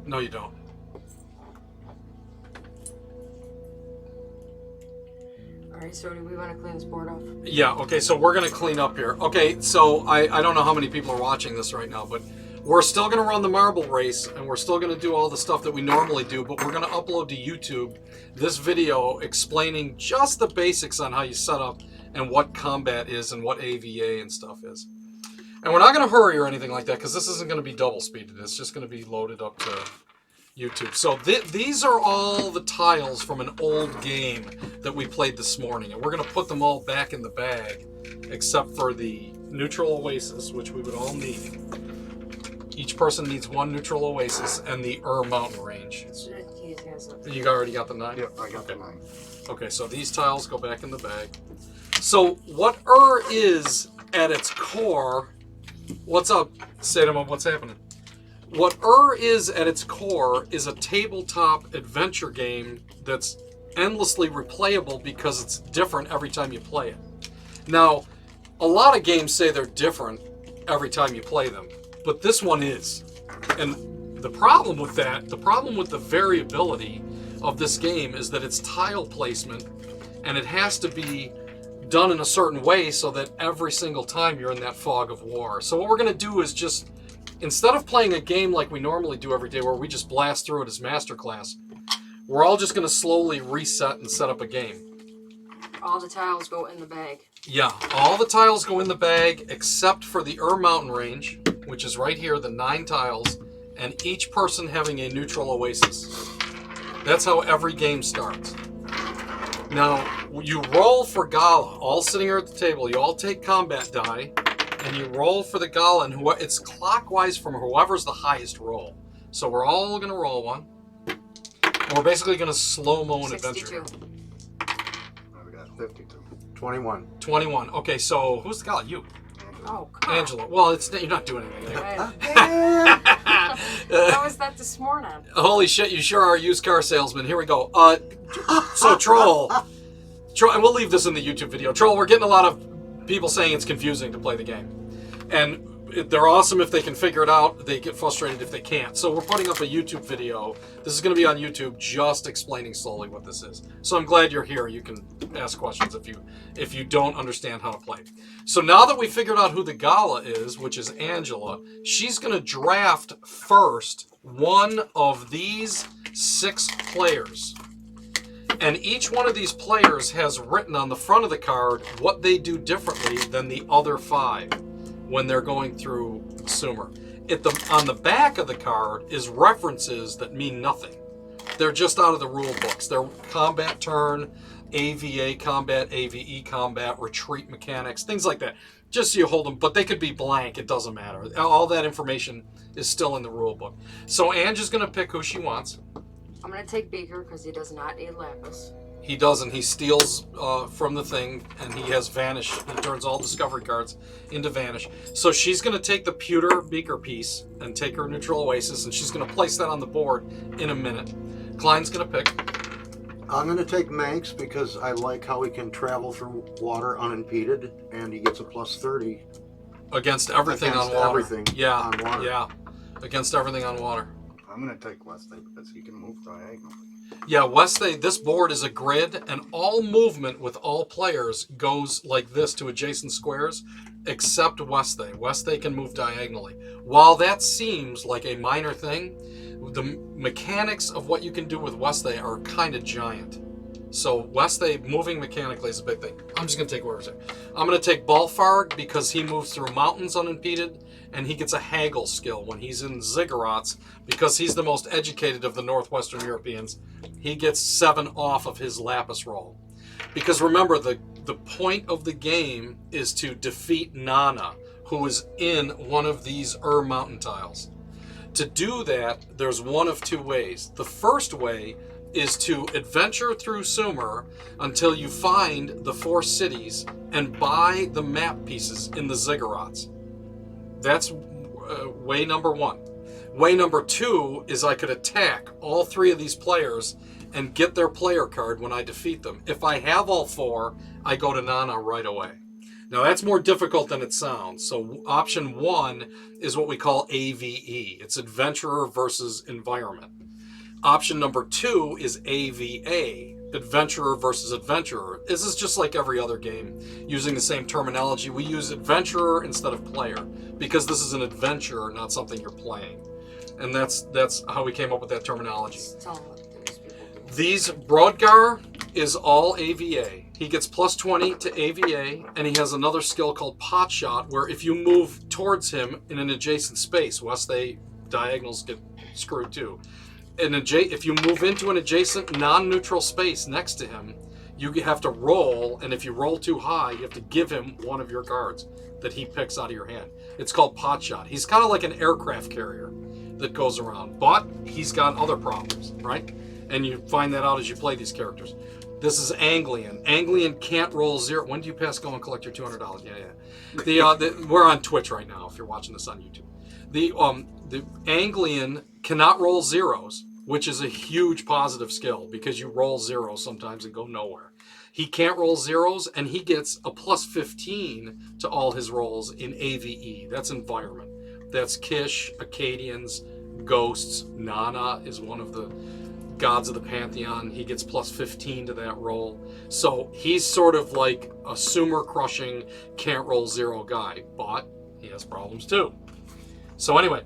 No, you don't. Alright, so do we want to clean this board off? Yeah, okay, so we're going to clean up here. Okay, so I don't know how many people are watching this right now, but we're still going to run the marble race, and we're still going to do all the stuff that we normally do, but we're going to upload to YouTube this video explaining just the basics on how you set up and what combat is and what AVA and stuff is. And we're not going to hurry or anything like that, because this isn't going to be double speeded. It's just going to be loaded up to YouTube. So these are all the tiles from an old game that we played this morning, and we're going to put them all back in the bag, except for the neutral oasis, which we would all need. Each person needs one neutral oasis and the mountain range. You already got the 9? Yep, I got the 9. Okay, so these tiles go back in the bag. So what is at its core... What's up, Sadama? What's happening? What is at its core is a tabletop adventure game that's endlessly replayable because it's different every time you play it. Now, a lot of games say they're different every time you play them, but this one is. And the problem with that, the problem with the variability of this game is that it's tile placement, and it has to be done in a certain way so that every single time you're in that fog of war. So what we're going to do is just, instead of playing a game like we normally do every day where we just blast through it as masterclass, we're all just going to slowly reset and set up a game. All the tiles go in the bag. Yeah, all the tiles go in the bag except for the Mountain range, which is right here, the 9 tiles, and each person having a neutral oasis. That's how every game starts. Now, you roll for Gala, all sitting here at the table. You all take combat die, and you roll for the Gala, and it's clockwise from whoever's the highest roll. So we're all going to roll one. And we're basically going to slow-mo an adventure. We got 52. 21. 21. Okay, so who's the Gala? You. Oh, come on. Angela. Well, you're not doing anything. How was that this morning? Holy shit, you sure are a used car salesman. Here we go. So Troll, and we'll leave this in the YouTube video. Troll, we're getting a lot of people saying it's confusing to play the game. And they're awesome if they can figure it out. They get frustrated if they can't. So we're putting up a YouTube video. This is going to be on YouTube, just explaining slowly what this is. So I'm glad you're here. You can ask questions if you don't understand how to play. So now that we figured out who the Gala is, which is Angela, she's going to draft first one of these 6 players. And each one of these players has written on the front of the card what they do differently than the other 5 when they're going through Sumer. On the back of the card is references that mean nothing. They're just out of the rule books. They're combat turn, AVA combat, AVE combat, retreat mechanics, things like that. Just so you hold them, but they could be blank. It doesn't matter. All that information is still in the rule book. So Ange is going to pick who she wants. I'm going to take Beaker because he does not need Lapis. He doesn't. He steals from the thing, and he has Vanish. He turns all discovery cards into Vanish. So she's going to take the pewter beaker piece and take her neutral oasis, and she's going to place that on the board in a minute. Klein's going to pick. I'm going to take Manx because I like how he can travel through water unimpeded, and he gets a plus 30. Against everything Against on water. everything yeah, on water. Yeah, against everything on water. I'm going to take Westlake because he can move diagonally. Yeah, Westlake, this board is a grid, and all movement with all players goes like this to adjacent squares, except Westlake. Westlake can move diagonally. While that seems like a minor thing, the mechanics of what you can do with Westlake are kind of giant. So Westlake moving mechanically is a big thing. I'm just going to take whoever's there. I'm going to take Balfarg because he moves through mountains unimpeded, and he gets a haggle skill when he's in Ziggurats because he's the most educated of the Northwestern Europeans. He gets 7 off of his Lapis roll. Because remember, the point of the game is to defeat Nana, who is in one of these mountain tiles. To do that, there's one of 2 ways. The first way is to adventure through Sumer until you find the 4 cities and buy the map pieces in the Ziggurats. That's way number 1. Way number 2 is I could attack all 3 of these players and get their player card when I defeat them. If I have all 4, I go to Nana right away. Now that's more difficult than it sounds. So option 1 is what we call AVE. It's adventurer versus environment. Option number 2 is AVA, adventurer versus adventurer. This is just like every other game, using the same terminology. We use adventurer instead of player because this is an adventure, not something you're playing. And that's how we came up with that terminology. Just tell them what these people do. These Brodgar is all AVA. He gets plus 20 to AVA, and he has another skill called Pot Shot, where if you move towards him in an adjacent space, they diagonals get screwed too. If you move into an adjacent non-neutral space next to him, you have to roll, and if you roll too high, you have to give him one of your cards that he picks out of your hand. It's called Pot Shot. He's kind of like an aircraft carrier that goes around, but he's got other problems, right? And you find that out as you play these characters. This is Anglian. Anglian can't roll 0. When do you pass go and collect your $200? Yeah. We're on Twitch right now if you're watching this on YouTube. The Anglian cannot roll 0s, which is a huge positive skill because you roll 0s sometimes and go nowhere. He can't roll 0s, and he gets a plus 15 to all his rolls in AVE. That's environment. That's Kish, Acadians, Ghosts. Nana is one of the gods of the Pantheon. He gets plus 15 to that roll. So he's sort of like a sumer crushing, can't roll 0 guy, but he has problems too. So anyway,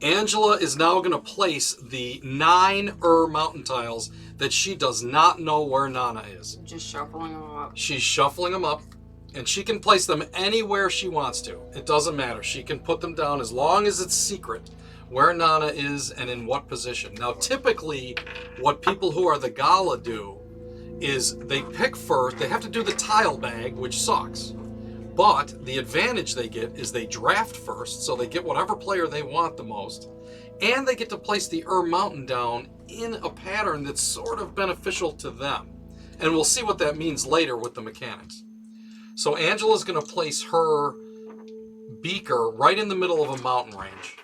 Angela is now going to place the 9 mountain tiles that she does not know where Nana is. Just shuffling them up. She's shuffling them up, and she can place them anywhere she wants to. It doesn't matter. She can put them down as long as it's secret where Nana is and in what position. Now, typically, what people who are the Gala do is they pick first. They have to do the tile bag, which sucks. But the advantage they get is they draft first, so they get whatever player they want the most. And they get to place the Mountain down in a pattern that's sort of beneficial to them. And we'll see what that means later with the mechanics. So Angela's going to place her beaker right in the middle of a mountain range.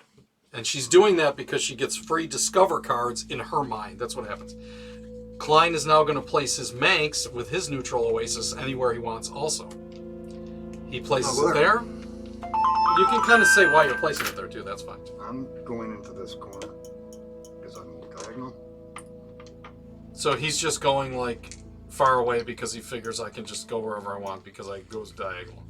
And she's doing that because she gets free Discover cards in her mind. That's what happens. Klein is now going to place his Manx with his neutral oasis anywhere he wants also. He places it there. You can kind of say why you're placing it there too. That's fine. I'm going into this corner because I'm diagonal. So he's just going like far away because he figures I can just go wherever I want because I goes diagonal.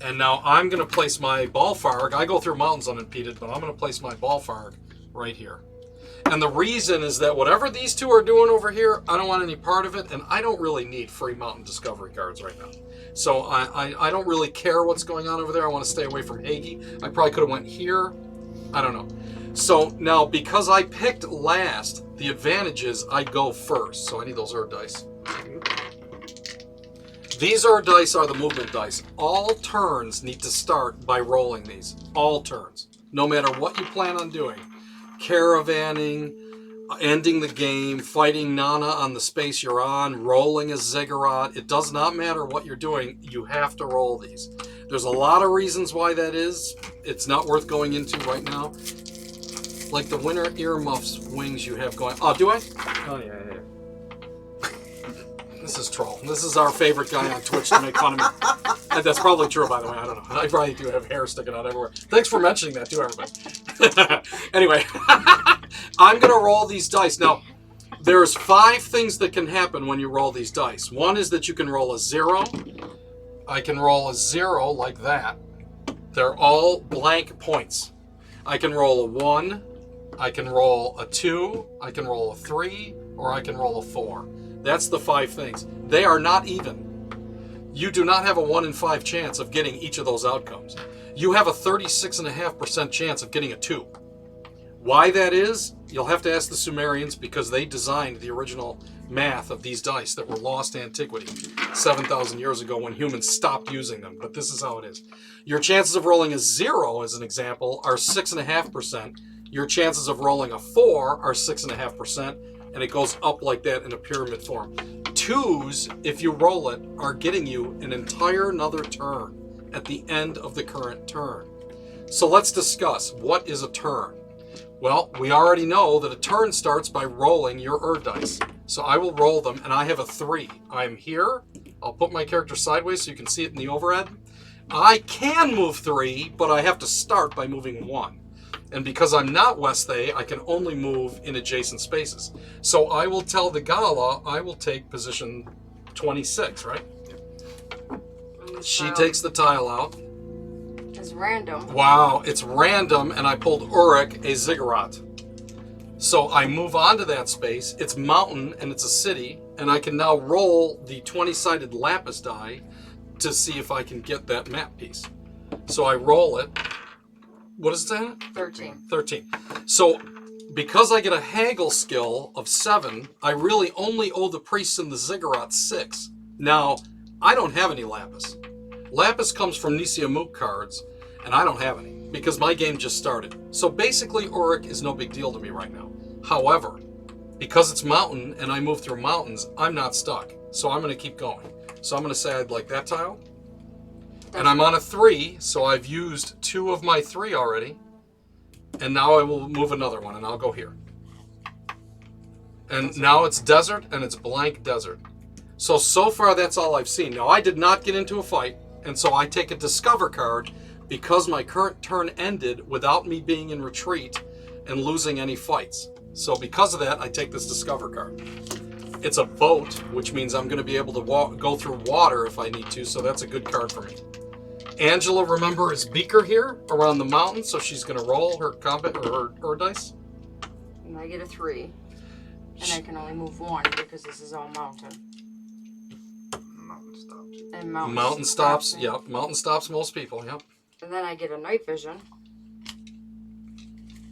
And now I'm going to place my Balfarg. I go through mountains unimpeded, but I'm going to place my Balfarg right here. And the reason is that whatever these two are doing over here, I don't want any part of it, and I don't really need free mountain discovery cards right now. So I don't really care what's going on over there. I want to stay away from Hagee. I probably could have went here. I don't know. So now, because I picked last, the advantage is I go first. So I need those dice. These dice are the movement dice. All turns need to start by rolling these. All turns. No matter what you plan on doing. Caravanning, ending the game, fighting Nana on the space you're on, rolling a Ziggurat. It does not matter what you're doing. You have to roll these. There's a lot of reasons why that is. It's not worth going into right now. Like the winter earmuffs wings you have going. Oh, do I? Oh, yeah. This is Troll. This is our favorite guy on Twitch to make fun of me. And that's probably true, by the way. I don't know. I probably do have hair sticking out everywhere. Thanks for mentioning that, too, everybody. Anyway, I'm going to roll these dice. Now, there's 5 things that can happen when you roll these dice. One is that you can roll a 0. I can roll a 0 like that. They're all blank points. I can roll a 1. I can roll a 2. I can roll a 3. Or I can roll a 4. That's the 5 things. They are not even. You do not have a 1 in 5 chance of getting each of those outcomes. You have a 36.5% chance of getting a 2. Why that is, you'll have to ask the Sumerians because they designed the original math of these dice that were lost to antiquity 7,000 years ago when humans stopped using them. But this is how it is. Your chances of rolling a 0, as an example, are 6.5%. Your chances of rolling a 4 are 6.5%. And it goes up like that in a pyramid form. 2s, if you roll it, are getting you an entire another turn at the end of the current turn. So let's discuss, what is a turn? Well, we already know that a turn starts by rolling your dice. So I will roll them, and I have a 3. I'm here, I'll put my character sideways so you can see it in the overhead. I can move 3, but I have to start by moving 1. And because I'm not Westhay, I can only move in adjacent spaces. So I will tell the Gala I will take position 26, right? And this She tile takes the tile out. is random. Wow, it's random, and I pulled Uruk, a ziggurat. So I move onto that space. It's mountain, and it's a city, and I can now roll the 20-sided lapis die to see if I can get that map piece. So I roll it. What is that? 13. 13. So because I get a haggle skill of 7, I really only owe the priests and the ziggurat 6. Now, I don't have any lapis. Lapis comes from Nisiamuk cards, and I don't have any because my game just started. So basically, Uruk is no big deal to me right now. However, because it's mountain and I move through mountains, I'm not stuck. So I'm going to keep going. So I'm going to say I'd like that tile. And I'm on a 3, so I've used 2 of my 3 already. And now I will move another one, and I'll go here. And now it's desert, and it's blank desert. So far that's all I've seen. Now, I did not get into a fight, and so I take a Discover card because my current turn ended without me being in retreat and losing any fights. So because of that, I take this Discover card. It's a boat, which means I'm going to be able to go through water if I need to, so that's a good card for me. Angela, remember, is Beaker here around the mountain, so she's going to roll her combat or her dice. And I get a 3. And I can only move 1 because this is all mountain. Mountain stops. And Mountain stops. me. Yep, mountain stops most people. Yep. And then I get a night vision.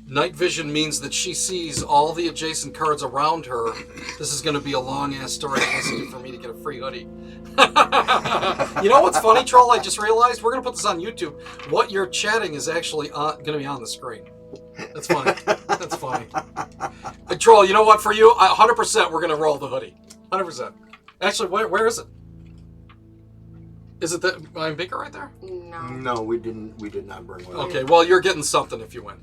Night vision means that she sees all the adjacent cards around her. This is going to be a long-ass story for me to get a free hoodie. You know what's funny, Troll? I just realized we're going to put this on YouTube. What you're chatting is actually going to be on the screen. That's funny. That's funny. Troll, you know what? For you, 100% we're going to roll the hoodie. 100%. Actually, where is it? Is it the Iron Beaker right there? No. No, we did not bring one. Okay, well, you're getting something if you win.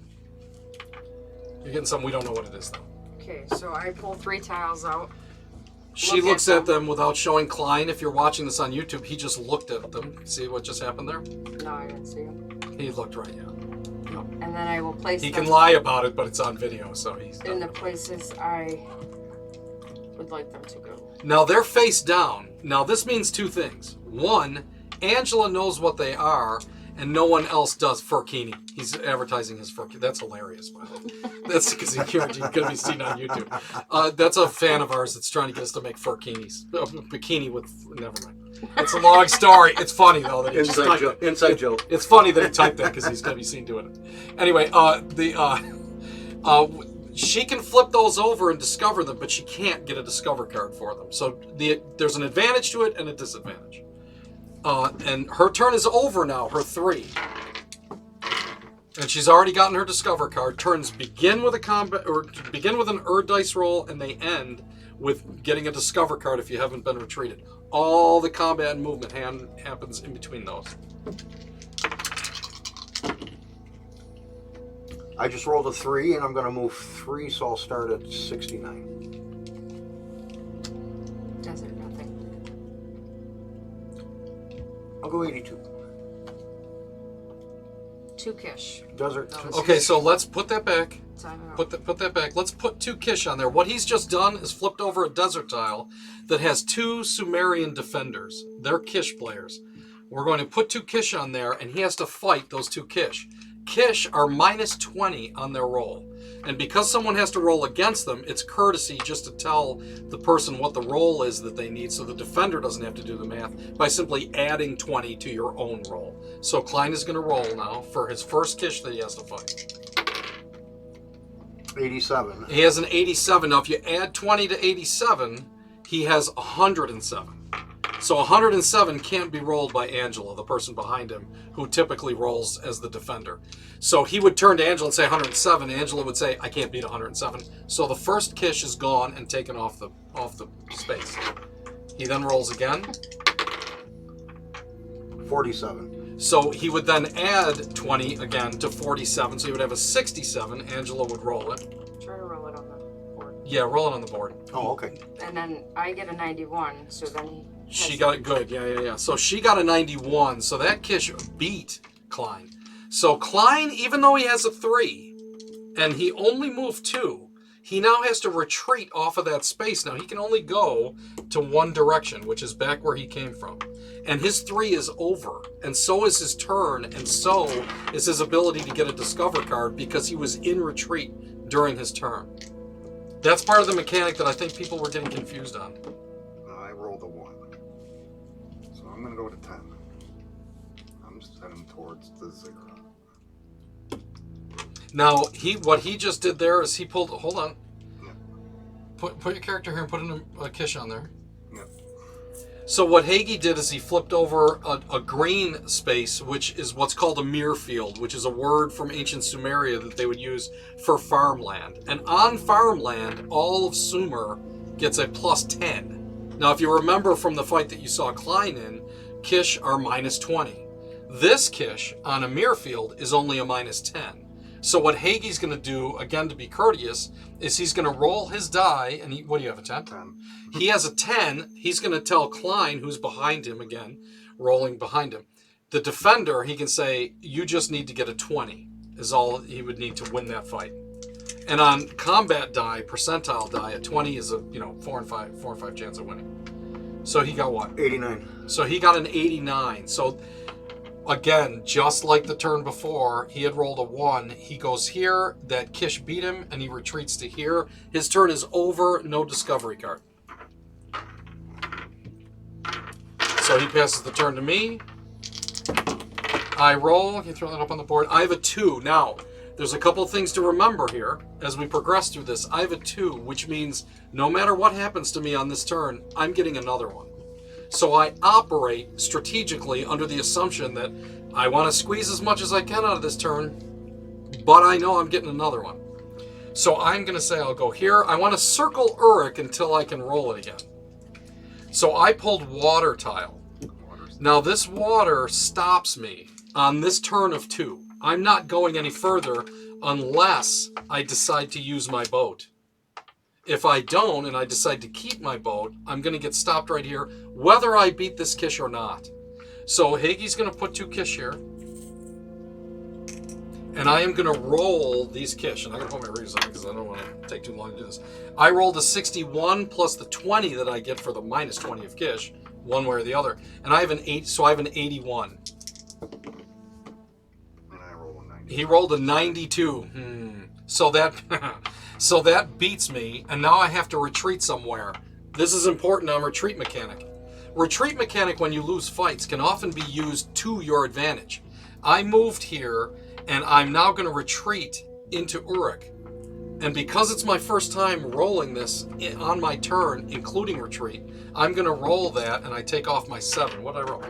You're getting something. We don't know what it is, though. Okay, so I pull 3 tiles out. She Look at looks at them. them without showing Klein. If you're watching this on YouTube, he just looked at them. See what just happened there? No, I didn't see them. He looked right, yeah. And then I will place He them can lie about it, but it's on video, so he's... in the places I would like them to go. Now, they're face down. Now, this means 2 things. 1, Angela knows what they are, and no one else does. Furkini. He's advertising his Furkini. That's hilarious, by the way. That's because he's going to be seen on YouTube. That's a fan of ours that's trying to get us to make Furkinis. Bikini with... Never mind. It's a long story. It's funny, though, that he just typed it. Inside joke. It's funny that he typed that because he's going to be seen doing it. Anyway, she can flip those over and discover them, but she can't get a Discover card for them. So there's an advantage to it and a disadvantage. And her turn is over now, her 3. And she's already gotten her Discover card. Turns begin with an dice roll, and they end with getting a Discover card if you haven't been retreated. All the combat and movement happens in between those. I just rolled a 3, and I'm going to move 3, so I'll start at 69. Desert, nothing. I'll go 82. 2 Kish. Desert. No, 2. Okay, so let's put that back. Time it out. Put that back. Let's put 2 Kish on there. What he's just done is flipped over a desert tile that has 2 Sumerian defenders. They're Kish players. We're going to put 2 Kish on there, and he has to fight those 2 Kish. Kish are minus 20 on their roll. And because someone has to roll against them, it's courtesy just to tell the person what the roll is that they need so the defender doesn't have to do the math by simply adding 20 to your own roll. So Klein is going to roll now for his first Kish that he has to fight. 87. He has an 87. Now, if you add 20 to 87, he has 107. So 107 can't be rolled by Angela, the person behind him, who typically rolls as the defender. So he would turn to Angela and say 107. Angela would say, I can't beat 107. So the first Kish is gone and taken off the space. He then rolls again. 47. So he would then add 20 again to 47. So he would have a 67. Angela would roll it. Try to roll it on the board. Yeah, roll it on the board. Oh, okay. And then I get a 91, so then She got it good. Yeah. So she got a 91. So that Kish beat Klein. So Klein, even though he has a 3, and he only moved 2, he now has to retreat off of that space. Now he can only go to one direction, which is back where he came from. And his 3 is over, and so is his turn, and so is his ability to get a Discover card because he was in retreat during his turn. That's part of the mechanic that I think people were getting confused on. I rolled a 1. So I'm going to go to 10. I'm heading towards the 0. Now, what he just did there is he pulled... Hold on. Yeah. Put your character here and put a Kish on there. Yep. So what Hagi did is he flipped over a green space, which is what's called a mirror field, which is a word from ancient Sumeria that they would use for farmland. And on farmland, all of Sumer gets a plus 10. Now, if you remember from the fight that you saw Klein in, Kish are minus 20. This Kish on a mirror field is only a minus 10. So what Hagi's going to do, again to be courteous, is he's going to roll his die, and what do you have, a 10? 10. He has a 10. He's going to tell Klein, who's behind him again, rolling behind him. The defender, he can say, you just need to get a 20, is all he would need to win that fight. And on combat die, percentile die, a 20 is a 4 and 5 chance of winning. So he got what? 89. So he got an 89. So again, just like the turn before, he had rolled a 1. He goes here, that Kish beat him, and he retreats to here. His turn is over, no discovery card. So he passes the turn to me. I roll. Can you throw that up on the board? I have a 2. Now, there's a couple things to remember here as we progress through this. I have a 2, which means no matter what happens to me on this turn, I'm getting another one. So I operate strategically under the assumption that I want to squeeze as much as I can out of this turn, but I know I'm getting another one. So I'm going to say I'll go here. I want to circle Uruk until I can roll it again. So I pulled Water Tile. Now this water stops me on this turn of 2. I'm not going any further unless I decide to use my boat. If I don't and I decide to keep my boat, I'm going to get stopped right here, whether I beat this Kish or not. So Hagi's going to put 2 Kish here. And I am going to roll these Kish. And I'm going to put my readers on because I don't want to take too long to do this. I rolled a 61 plus the 20 that I get for the minus 20 of Kish, one way or the other. And I have an 8, so I have an 81. And I rolled a 90. He rolled a 92. So that... So that beats me, and now I have to retreat somewhere. This is important on retreat mechanic. Retreat mechanic, when you lose fights, can often be used to your advantage. I moved here, and I'm now going to retreat into Uruk. And because it's my first time rolling this on my turn, including retreat, I'm going to roll that, and I take off my 7. What did I roll?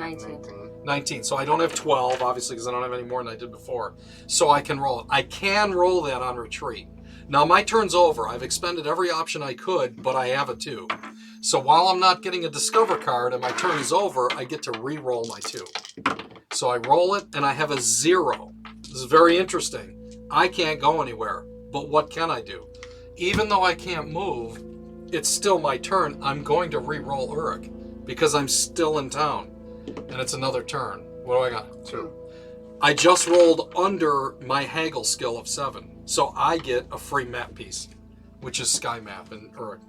19. So I don't have 12, obviously, because I don't have any more than I did before. So I can roll it. I can roll that on retreat. Now my turn's over. I've expended every option I could, but I have a 2. So while I'm not getting a Discover card and my turn is over, I get to re-roll my 2. So I roll it, and I have a 0. This is very interesting. I can't go anywhere, but what can I do? Even though I can't move, it's still my turn. I'm going to re-roll Uruk because I'm still in town, and it's another turn. What do I got? 2. I just rolled under my haggle skill of 7. So I get a free map piece, which is Sky Map in Uruk.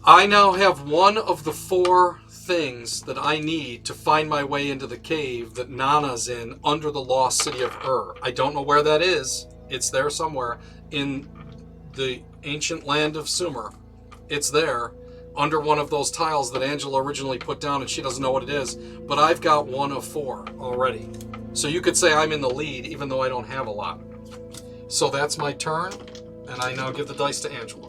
I now have one of the 4 things that I need to find my way into the cave that Nana's in under the lost city of Ur. I don't know where that is. It's there somewhere in the ancient land of Sumer. It's there under one of those tiles that Angela originally put down, and she doesn't know what it is. But I've got 1 of 4 already. So you could say I'm in the lead, even though I don't have a lot. So that's my turn, and I now give the dice to Angela.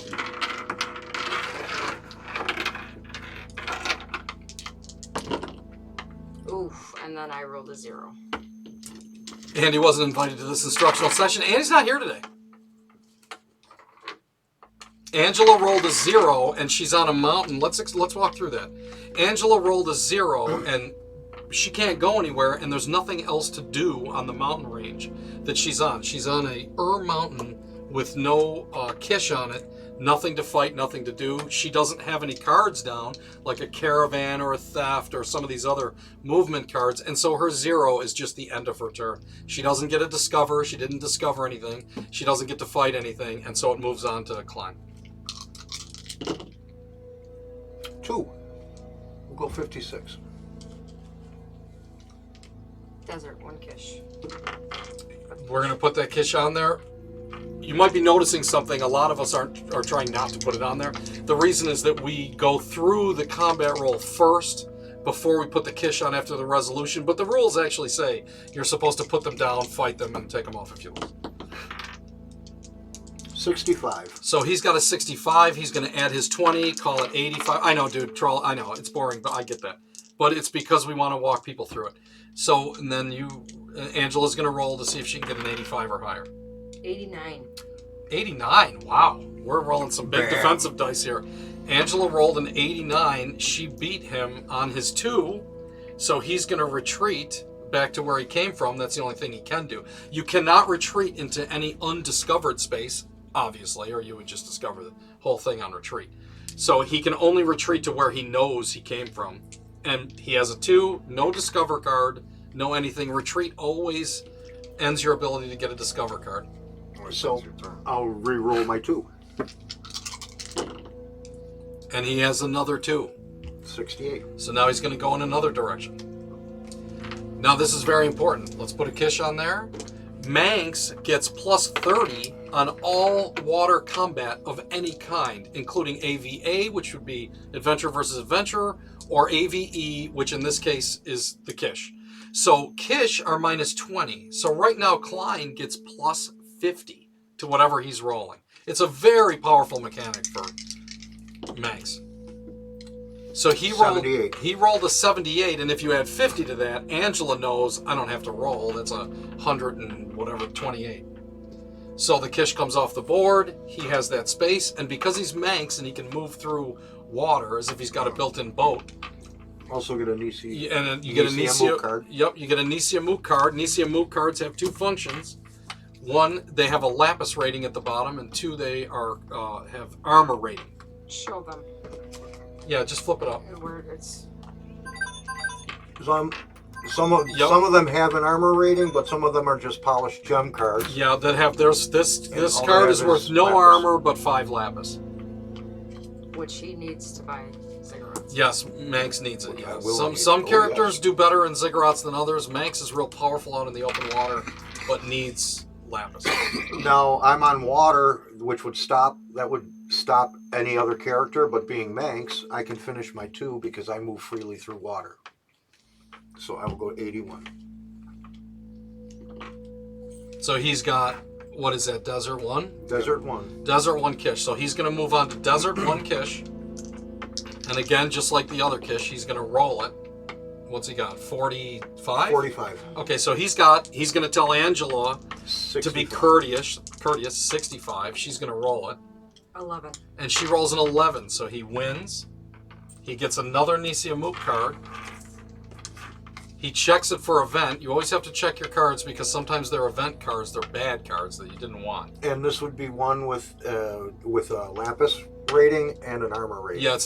Oof, and then I rolled a 0. Andy wasn't invited to this instructional session. Andy's not here today. Angela rolled a 0, and she's on a mountain. Let's walk through that. Angela rolled a 0, and she can't go anywhere, and there's nothing else to do on the mountain range that she's on. She's on a mountain with no Kish on it Nothing to fight, nothing to do. She doesn't have any cards down, like a caravan or a theft or some of these other movement cards, and so her 0 is just the end of her turn. She doesn't get to discover, she didn't discover anything, she doesn't get to fight anything, and so it moves on to climb. 2. We'll go 56. Desert, 1 Kish. We're going to put that Kish on there. You might be noticing something. A lot of us are trying not to put it on there. The reason is that we go through the combat roll first before we put the Kish on after the resolution. But the rules actually say you're supposed to put them down, fight them, and take them off if you lose. 65. So he's got a 65. He's going to add his 20, call it 85. I know, dude, troll. I know, it's boring, but I get that. But it's because we want to walk people through it. So, and then Angela's going to roll to see if she can get an 85 or higher. 89. 89. Wow. We're rolling some big defensive dice here. Angela rolled an 89. She beat him on his 2. So he's going to retreat back to where he came from. That's the only thing he can do. You cannot retreat into any undiscovered space, obviously, or you would just discover the whole thing on retreat. So he can only retreat to where he knows he came from. And he has a 2, no discover card, no anything. Retreat always ends your ability to get a discover card. So I'll re-roll my 2. And he has another 2. 68. So now he's going to go in another direction. Now this is very important. Let's put a Kish on there. Manx gets plus 30 on all water combat of any kind, including AVA, which would be Adventure versus Adventure, or AVE, which in this case is the Kish. So Kish are minus 20. So right now Klein gets plus 50 to whatever he's rolling. It's a very powerful mechanic for Manx. So he rolled a 78, and if you add 50 to that, Angela knows I don't have to roll. That's 100 and whatever, 28. So the Kish comes off the board. He has that space, and because he's Manx and he can move through water as if he's got a built-in boat. Also get a Nisia. And you get a Nisia card. Yep, you get a Nisia Mook card. Nisia Mook cards have 2 functions. 1, they have a lapis rating at the bottom, and 2, they have armor rating. Show them. Yeah, just flip it up. Where it's... Some of them have an armor rating, but some of them are just polished gem cards. Yeah, that have this all card they is have worth is no lapis. armor but 5 lapis. Which he needs to buy cigarettes. Yes, Manx needs it. Which I Yes. will need. Some Oh, characters yes. do better in ziggurats than others. Manx is real powerful out in the open water, but needs lapis. Now I'm on water, which would stop any other character, but being Manx, I can finish my 2 because I move freely through water. So I will go 81. So he's got, what is that, Desert 1? Desert 1. Desert 1 Kish. So he's going to move on to Desert 1 Kish. And again, just like the other Kish, he's going to roll it. What's he got, 45? 45. Okay, so he's going to tell Angela 65. to be courteous, 65. She's going to roll it. 11. And she rolls an 11, so he wins. He gets another Nisia Mook card. He checks it for event. You always have to check your cards because sometimes they're event cards. They're bad cards that you didn't want. And this would be one with a lapis rating and an armor rating. Yeah, it's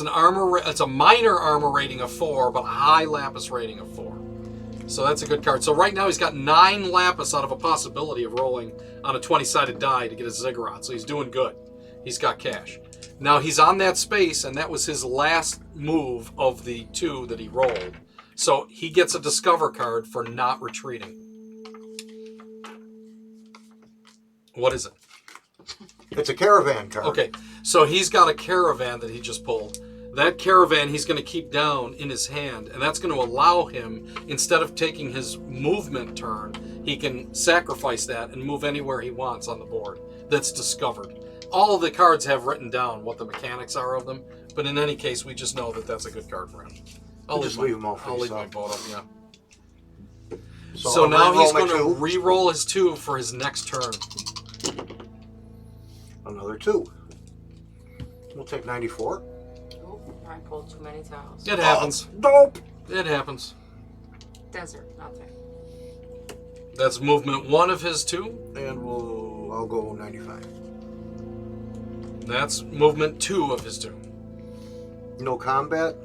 a minor armor rating of 4, but a high lapis rating of 4. So that's a good card. So right now he's got 9 lapis out of a possibility of rolling on a 20-sided die to get a ziggurat. So he's doing good. He's got cash. Now he's on that space, and that was his last move of the 2 that he rolled. So he gets a discover card for not retreating. What is it? It's a caravan card. Okay, so he's got a caravan that he just pulled. That caravan he's going to keep down in his hand, and that's going to allow him, instead of taking his movement turn, he can sacrifice that and move anywhere he wants on the board that's discovered. All of the cards have written down what the mechanics are of them, but in any case, we just know that that's a good card for him. I'll Just leave them all I'll face leave my up. boat up, yeah. So So now he's re-roll my going to 2. re-roll his 2 for his next turn. Another 2. We'll take 94. Oh, I pulled too many tiles. It happens. Dope. It happens. Desert, nothing. That's movement 1 of his 2. And I'll go 95. That's movement 2 of his 2. No combat.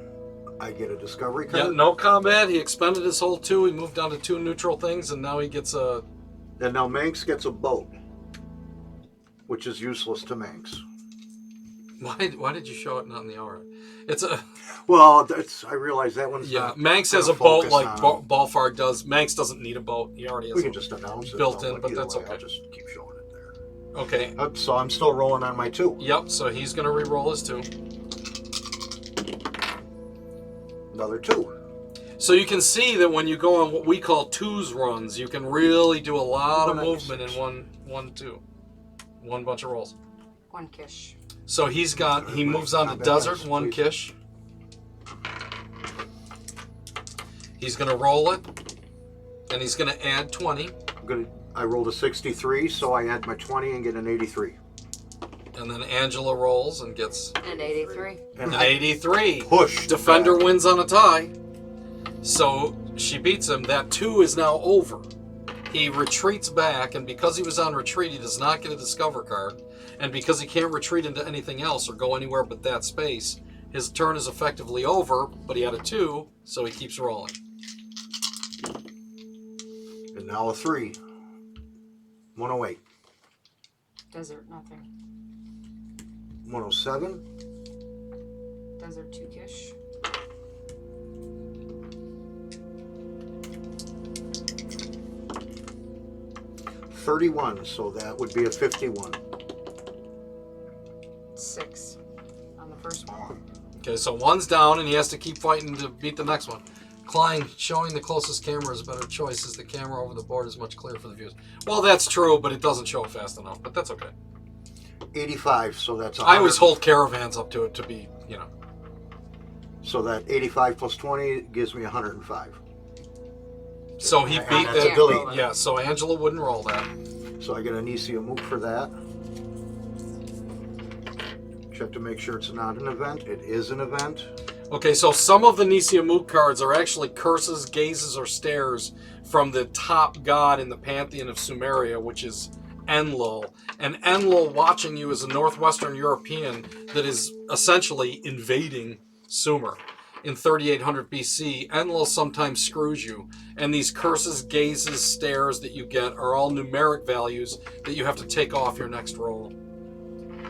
I get a discovery Yeah, card. no combat. He expended his whole 2. He moved down to 2 neutral things, and now he gets a... And now Manx gets a boat, which is useless to Manx. Why did you show it not in the aura? It's a... Well, I realize that one's Yeah, not Manx gonna has a boat focus like on- Balfarg does. Manx doesn't need a boat. He already has We a... can just announce it. built though, in, but either that's way, okay. I'll just keep showing it there. Okay. So I'm still rolling on my 2. Yep, so he's going to re-roll his 2. Another 2. So you can see that when you go on what we call 2s runs, you can really do a lot of 196. movement in one bunch of rolls. 1 kish. So he moves on to Combat desert, dice, 1 please. kish. He's going to roll it, and he's going to add 20, I rolled a 63, so I add my 20 and get an 83. and then Angela rolls and gets And 83. And an I 83. push. Defender back. wins on a tie. So she beats him. That 2 is now over. He retreats back, and because he was on retreat, he does not get a discover card. And because he can't retreat into anything else or go anywhere but that space, his turn is effectively over, but he had a 2, so he keeps rolling. And now a 3. 108. Desert, nothing. 107. Desert, 2 kish. $31, so that would be a 51. 6 on the first one. Okay, so 1's down, and he has to keep fighting to beat the next one. Klein, showing the closest camera is a better choice, as the camera over the board is much clearer for the views. Well, that's true, but it doesn't show it fast enough, but that's okay. 85, so that's I always 100. hold caravans up to it to be, So that 85 plus 20 gives me 105. So he And beat that's that. a delete. Yeah, so Angela wouldn't roll that. So I get a Nisia Mook for that. Check to make sure it's not an event. It is an event. Okay, so some of the Nisia Mook cards are actually curses, gazes, or stares from the top god in the pantheon of Sumeria, which is Enlil. And Enlil watching you as a northwestern European that is essentially invading Sumer. In 3800 BC, Enlil sometimes screws you, and these curses, gazes, stares that you get are all numeric values that you have to take off your next roll.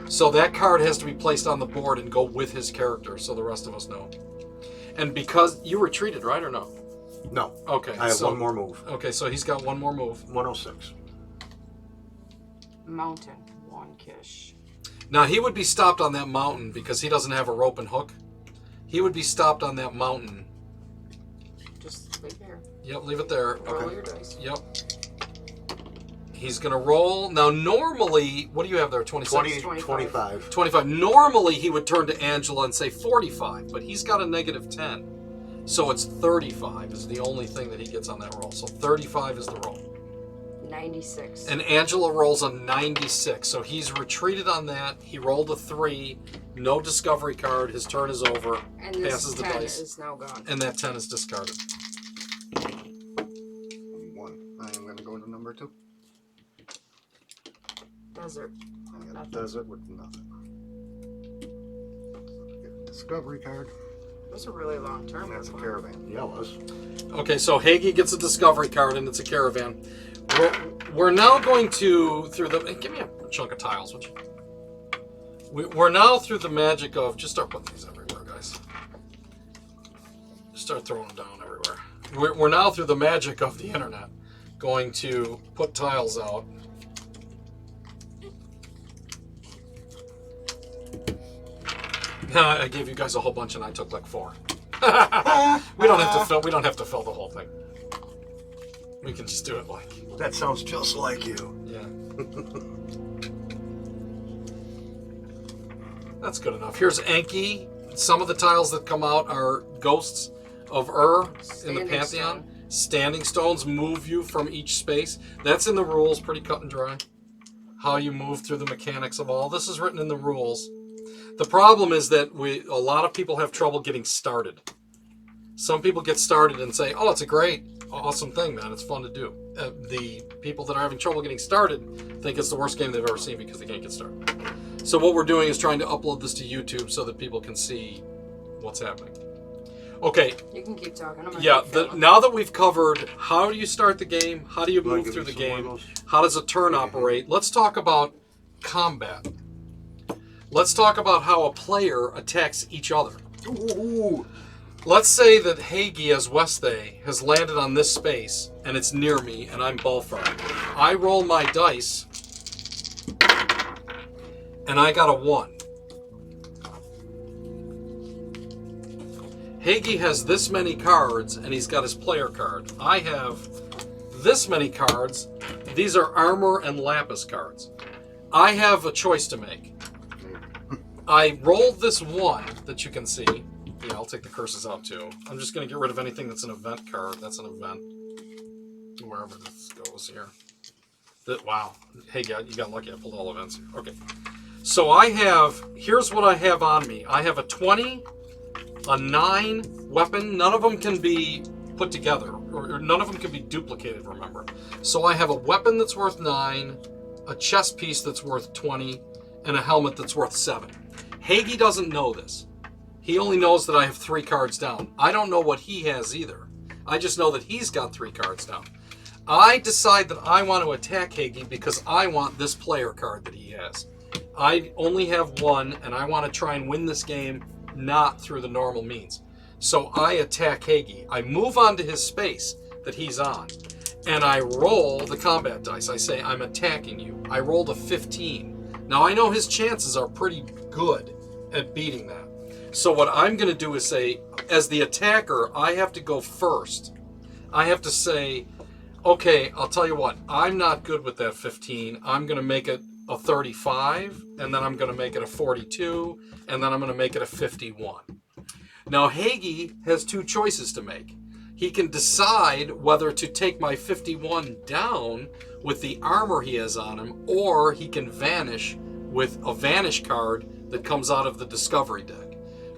So that card has to be placed on the board and go with his character, so the rest of us know. And because you retreated, right, or no? No. Okay. I have so, one more move. Okay, so he's got one more move. 106. Mountain, 1 kish. Now he would be stopped on that mountain because he doesn't have a rope and hook. He would be stopped on that mountain. Just leave it here. Yep, leave it there. Roll Okay. your dice. Yep. He's gonna roll. Now normally, what do you have there? 26? 20, 25. 25. 25. Normally he would turn to Angela and say 45, but he's got a negative 10. So it's 35 is the only thing that he gets on that roll. So 35 is the roll. 96. And Angela rolls a 96. So he's retreated on that. He rolled a 3. No discovery card. His turn is over. And this passes the 10 dice. is now gone. And that 10 is discarded. 1. I am going to go to number 2. Desert. I got a Nothing. desert with nothing. Get a discovery card. It was a really long term. And that's a one. caravan. Yeah, it was. Okay, so Hagee gets a discovery card, and it's a caravan. We're now going to, through the... Give me a chunk of tiles, would you? We're now through the magic of... Just start putting these everywhere, guys. Just start throwing them down everywhere. We're now through the magic of the internet. Going to put tiles out. I gave you guys a whole bunch, and I took like 4. We don't have to fill. We don't have to fill the whole thing. We can just do it like. That sounds just like you. Yeah. That's good enough. Here's Enki. Some of the tiles that come out are ghosts of in the Standing Pantheon. stone. Standing stones move you from each space. That's in the rules, pretty cut and dry. How you move through the mechanics of all. This is written in the rules. The problem is that a lot of people have trouble getting started. Some people get started and say, oh, it's a great, awesome thing, man. It's fun to do. the people that are having trouble getting started think it's the worst game they've ever seen because they can't get started. So what we're doing is trying to upload this to YouTube so that people can see what's happening. Okay. You can keep talking. I'm gonna Yeah. keep filming. Now that we've covered how do you start the game, how do you Do I move give through you the some more of game, those? how does a turn operate, let's talk about combat. Let's talk about how a player attacks each other. Ooh. Let's say that Hagi as Westhay has landed on this space and it's near me and I'm Balfar. I roll my dice and I got a 1. Hagi has this many cards and he's got his player card. I have this many cards. These are armor and lapis cards. I have a choice to make. I rolled this 1 that you can see. Yeah, I'll take the curses out too. I'm just going to get rid of anything that's an event card. That's an event. Wherever this goes here. Wow. Hey, you got lucky. I pulled all events here. Okay. So here's what I have on me. I have a 20, a 9 weapon. None of them can be put together. Or none of them can be duplicated, remember. So I have a weapon that's worth 9, a chest piece that's worth 20, and a helmet that's worth 7. Hagi doesn't know this. He only knows that I have 3 cards down. I don't know what he has either. I just know that he's got 3 cards down. I decide that I want to attack Hagi because I want this player card that he has. I only have 1, and I want to try and win this game not through the normal means. So I attack Hagi. I move onto his space that he's on, and I roll the combat dice. I say, I'm attacking you. I rolled a 15. Now I know his chances are pretty good at beating that. So what I'm going to do is say, as the attacker, I have to go first. I have to say, okay, I'll tell you what, I'm not good with that 15. I'm going to make it a 35, and then I'm going to make it a 42, and then I'm going to make it a 51. Now, Hagi has 2 choices to make. He can decide whether to take my 51 down with the armor he has on him, or he can vanish with a vanish card that comes out of the discovery deck.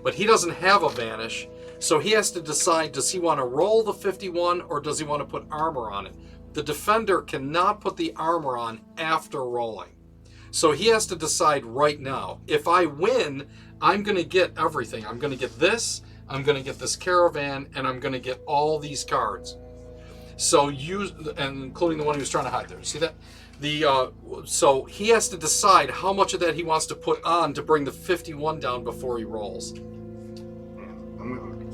But he doesn't have a vanish, so he has to decide, does he want to roll the 51 or does he want to put armor on it? The defender cannot put the armor on after rolling. So he has to decide right now. If I win, I'm going to get everything. I'm going to get this, I'm going to get this caravan, and I'm going to get all these cards. So and including the one he was trying to hide there. See that? So he has to decide how much of that he wants to put on to bring the 51 down before he rolls. I'm going to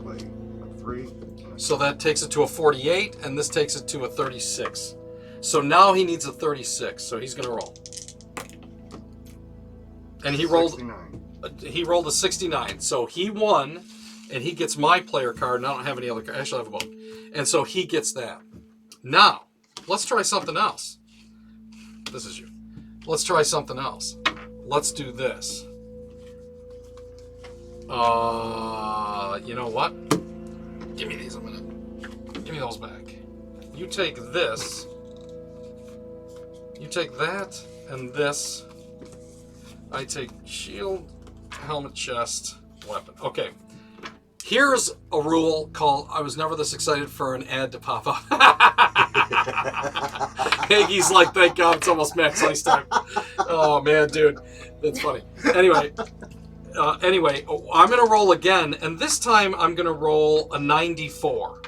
play a 3. So that takes it to a 48, and this takes it to a 36. So now he needs a 36, so he's going to roll. And he rolled 69. a 69. So he won, and he gets my player card, and I don't have any other cards. Actually, I have one. And so he gets that. Now, let's try something else. This is you. Let's try something else. Let's do this. You know what? Give me these a minute. Give me those back. You take this. You take that and this. I take shield, helmet, chest, weapon. Okay. Here's a rule called, I was never this excited for an ad to pop up. Hagi's like, thank God it's almost max ice time. Oh man, dude. That's funny. Anyway, I'm going to roll again, and this time I'm going to roll a 94.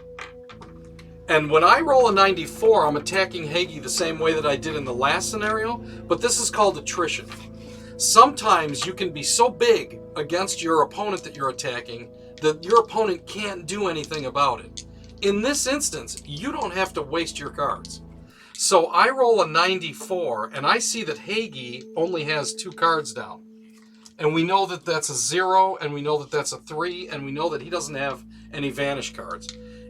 And when I roll a 94, I'm attacking Hagi the same way that I did in the last scenario, but this is called attrition. Sometimes you can be so big against your opponent that you're attacking that your opponent can't do anything about it. In this instance, you don't have to waste your cards. So I roll a 94, and I see that Hagi only has 2 cards down. And we know that that's a 0, and we know that that's a 3, and we know that he doesn't have any vanish cards.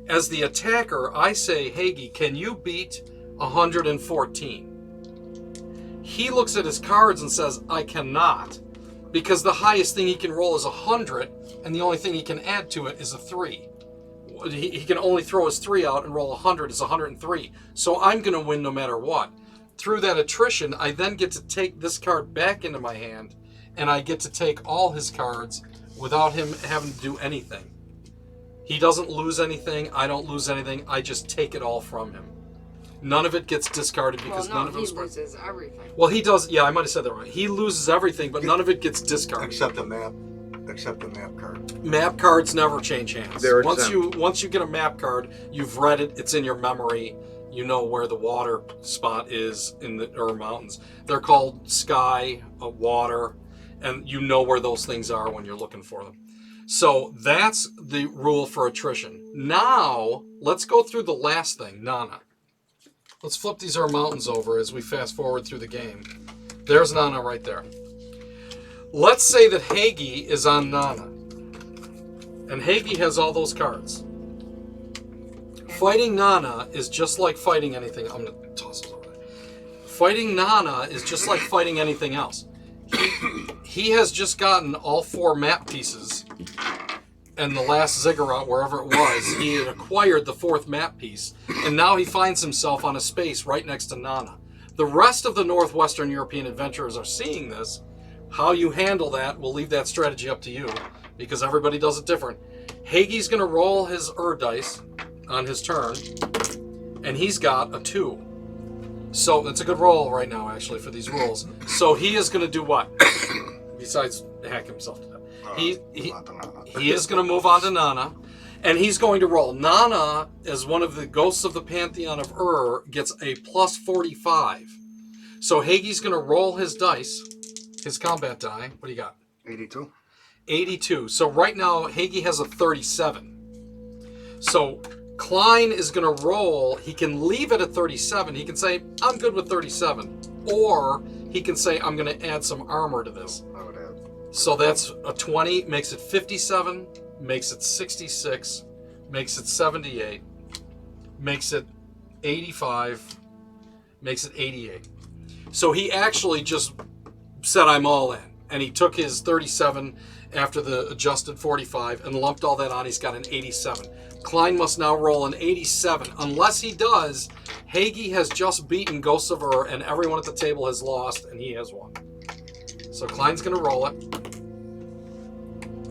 As the attacker, I say, Hagi, can you beat 114? He looks at his cards and says, I cannot, because the highest thing he can roll is 100, and the only thing he can add to it is a 3. He can only throw his 3 out and roll 100 is 103. So I'm going to win no matter what. Through that attrition, I then get to take this card back into my hand, and I get to take all his cards without him having to do anything. He doesn't lose anything. I don't lose anything. I just take it all from him. None of it gets discarded because well, none no, of he them. loses everything. Well, he does. Yeah, I might have said that wrong. He loses everything, but none of it gets discarded. Except the map card. Map cards never change hands. They're once exempt. you get a map card, you've read it. It's in your memory. You know where the water spot is in the mountains. They're called sky, water, and you know where those things are when you're looking for them. So that's the rule for attrition. Now let's go through the last thing, Nana. Let's flip these mountains over as we fast forward through the game. There's Nana right there. Let's say that Hagi is on Nana. And Hagi has all those cards. Fighting Nana is just like fighting anything. I'm going to toss this over there. Fighting Nana is just like fighting anything else. He has just gotten all 4 map pieces. And the last ziggurat, wherever it was, he had acquired the 4th map piece. And now he finds himself on a space right next to Nana. The rest of the Northwestern European adventurers are seeing this. How you handle that, we'll leave that strategy up to you, because everybody does it different. Hagi's going to roll his dice on his turn, and he's got a 2. So it's a good roll right now, actually, for these rules. So he is going to do what? Besides hack himself to death. He is going to move on to Nana, and he's going to roll. Nana, as one of the ghosts of the Pantheon of gets a plus 45. So Hagi's going to roll his dice, his combat die. What do you got? 82. 82. So right now, Hagi has a 37. So Klein is going to roll. He can leave it at 37. He can say, I'm good with 37. Or he can say, I'm going to add some armor to this. I would add. So that's a 20, makes it 57, makes it 66, makes it 78, makes it 85, makes it 88. So he actually just said, I'm all in. And he took his 37 after the adjusted 45 and lumped all that on. He's got an 87. Klein must now roll an 87. Unless he does, Hagi has just beaten Ghosts of and everyone at the table has lost, and he has won. So Klein's going to roll it.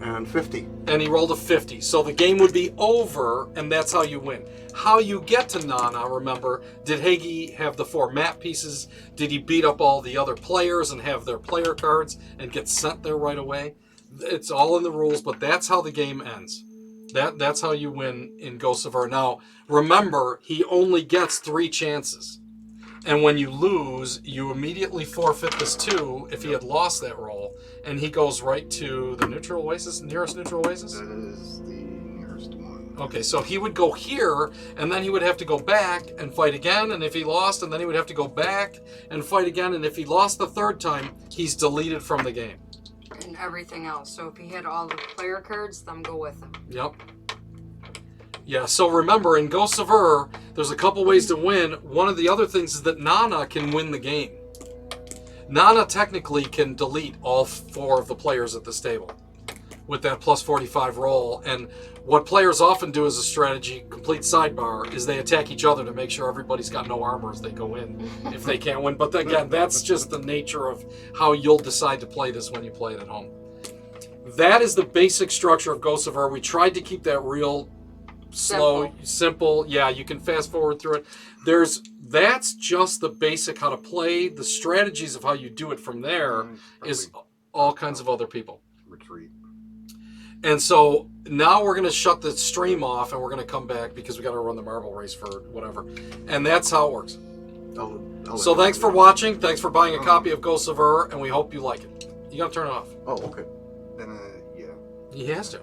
And 50. And he rolled a 50. So the game would be over, and that's how you win. How you get to Nana, remember, did Hagi have the 4 map pieces? Did he beat up all the other players and have their player cards and get sent there right away? It's all in the rules, but that's how the game ends. That's how you win in Ghosts of Now, remember, he only gets 3 chances. And when you lose, you immediately forfeit this 2 if he had lost that roll. And he goes right to the neutral oasis, nearest neutral oasis? That is the nearest one. Okay, so he would go here, and then he would have to go back and fight again, and if he lost, and then he would have to go back and fight again, and if he lost the 3rd time, he's deleted from the game. And everything else. So if he had all the player cards, them go with him. Yep. Yeah, so remember, in Ghosts of there's a couple ways to win. One of the other things is that Nana can win the game. Nana technically can delete all 4 of the players at this table with that plus 45 roll. And what players often do as a strategy, complete sidebar, is they attack each other to make sure everybody's got no armor as they go in if they can't win. But again, that's just the nature of how you'll decide to play this when you play it at home. That is the basic structure of Ghosts of We tried to keep that real slow, simple. Yeah, you can fast forward through it. That's just the basic how to play. The strategies of how you do it from there is all kinds of other people. Retreat. And so now we're going to shut the stream off and we're going to come back because we got to run the marble race for whatever. And that's how it works. So thanks for watching. Thanks for buying a copy of Ghosts of and we hope you like it. You got to turn it off. Oh, okay. Then, yeah. He has to.